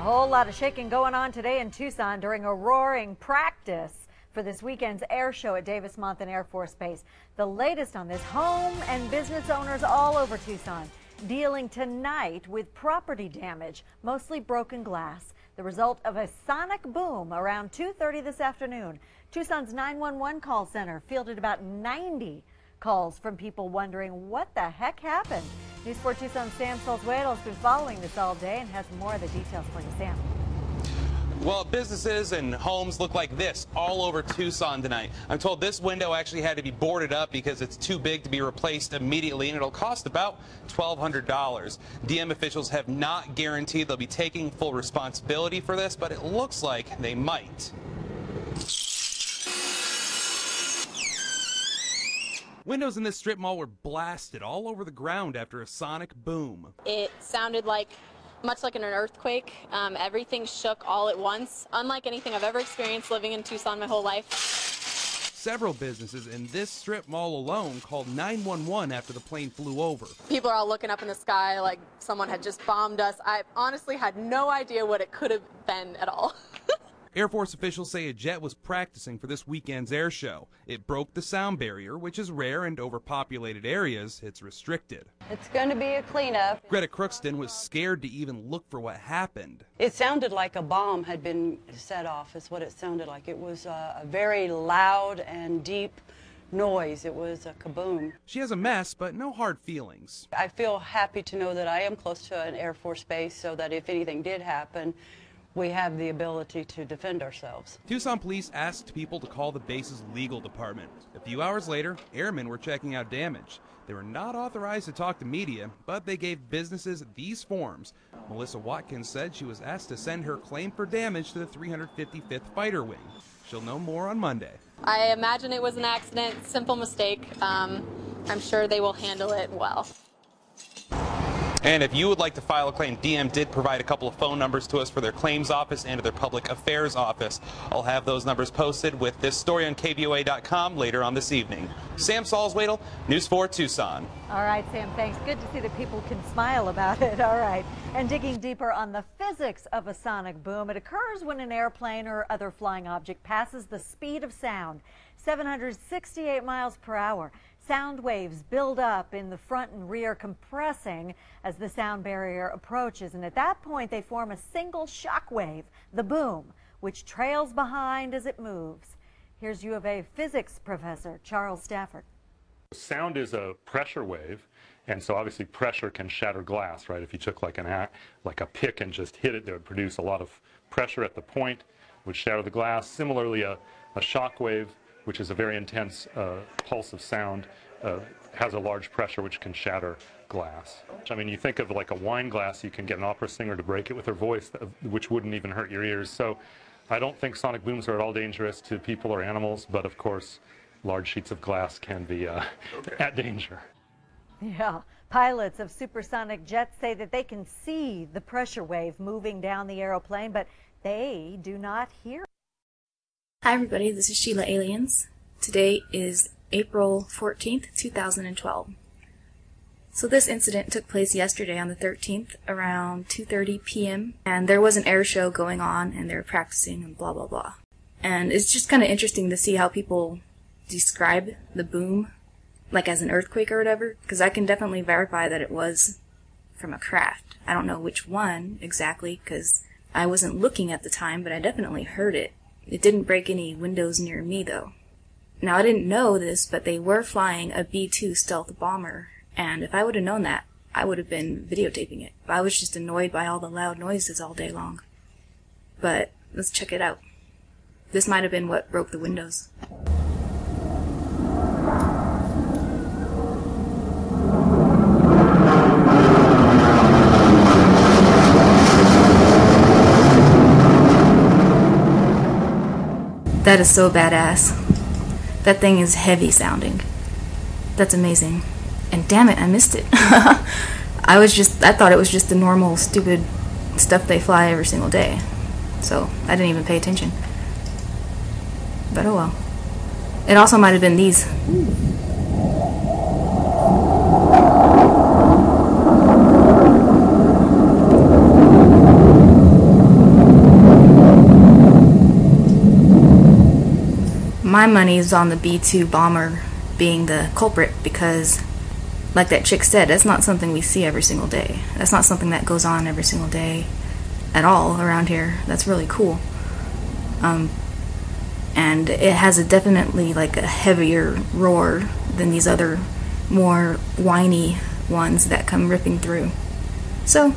A whole lot of shaking going on today in Tucson during a roaring practice for this weekend's air show at Davis-Monthan Air Force Base. The latest on this: home and business owners all over Tucson dealing tonight with property damage, mostly broken glass, the result of a sonic boom around 2:30 this afternoon. Tucson's 911 call center fielded about 90 calls from people wondering what the heck happened. News 4 Tucson's Sam Solzuedo's been following this all day and has more of the details for you. Sam. Well, businesses and homes look like this all over Tucson tonight. I'm told this window actually had to be boarded up because it's too big to be replaced immediately, and it'll cost about $1,200. DM officials have not guaranteed they'll be taking full responsibility for this, but it looks like they might. Windows in this strip mall were blasted all over the ground after a sonic boom. It sounded much like an earthquake. Everything shook all at once, unlike anything I've ever experienced living in Tucson my whole life. Several businesses in this strip mall alone called 911 after the plane flew over. People are all looking up in the sky like someone had just bombed us. I honestly had no idea what it could have been at all. Air Force officials say a jet was practicing for this weekend's air show. It broke the sound barrier, which is rare in overpopulated areas. It's restricted. It's going to be a cleanup. Greta Crookston was scared to even look for what happened. It sounded like a bomb had been set off, is what it sounded like. It was a very loud and deep noise. It was a kaboom. She has a mess, but no hard feelings. I feel happy to know that I am close to an Air Force base so that if anything did happen, we have the ability to defend ourselves. Tucson police asked people to call the base's legal department. A few hours later, airmen were checking out damage. They were not authorized to talk to media, but they gave businesses these forms. Melissa Watkins said she was asked to send her claim for damage to the 355th Fighter Wing. She'll know more on Monday. I imagine it was an accident, simple mistake. I'm sure they will handle it well. And if you would like to file a claim, DM did provide a couple of phone numbers to us for their claims office and their public affairs office. I'll have those numbers posted with this story on KVOA.com later on this evening. Sam Solzuedo, News 4 Tucson. All right, Sam, thanks. Good to see that people can smile about it. All right. And digging deeper on the physics of a sonic boom, it occurs when an airplane or other flying object passes the speed of sound, 768 miles per hour. Sound waves build up in the front and rear, compressing as the sound barrier approaches. And at that point, they form a single shock wave, the boom, which trails behind as it moves. Here's U of A physics professor Charles Stafford. Sound is a pressure wave, and so obviously pressure can shatter glass, right? If you took like a pick and just hit it, that would produce a lot of pressure at the point, would shatter the glass. Similarly, a shock wave, which is a very intense pulse of sound, has a large pressure which can shatter glass. I mean, you think of like a wine glass, you can get an opera singer to break it with her voice, which wouldn't even hurt your ears. So I don't think sonic booms are at all dangerous to people or animals, but of course, large sheets of glass can be at danger. Yeah, pilots of supersonic jets say that they can see the pressure wave moving down the aeroplane, but they do not hear it. Hi everybody, this is Sheila Aliens. Today is April 14th, 2012. So this incident took place yesterday on the 13th around 2:30 p.m. and there was an air show going on and they were practicing and blah blah blah. And it's just kind of interesting to see how people describe the boom like as an earthquake or whatever, because I can definitely verify that it was from a craft. I don't know which one exactly because I wasn't looking at the time, but I definitely heard it. It didn't break any windows near me, though. Now, I didn't know this, but they were flying a B-2 stealth bomber, and if I would have known that, I would have been videotaping it. I was just annoyed by all the loud noises all day long. But let's check it out. This might have been what broke the windows. That is so badass. That thing is heavy sounding. That's amazing. And damn it, I missed it. I thought it was just the normal stupid stuff they fly every single day. So I didn't even pay attention. But oh well. It also might have been these. my money is on the B-2 bomber being the culprit because, like that chick said, that's not something we see every single day. That's not something that goes on every single day at all around here. That's really cool. And it has a definitely like a heavier roar than these other more whiny ones that come ripping through. So,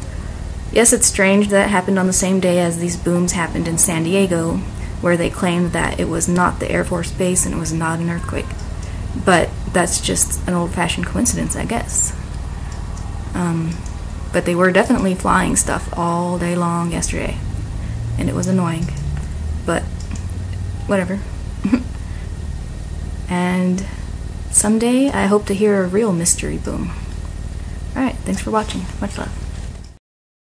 yes, it's strange that it happened on the same day as these booms happened in San Diego, where they claimed that it was not the Air Force Base and it was not an earthquake. But that's just an old-fashioned coincidence, I guess. But they were definitely flying stuff all day long yesterday, and it was annoying, but whatever. And someday I hope to hear a real mystery boom. Alright, thanks for watching. Much love.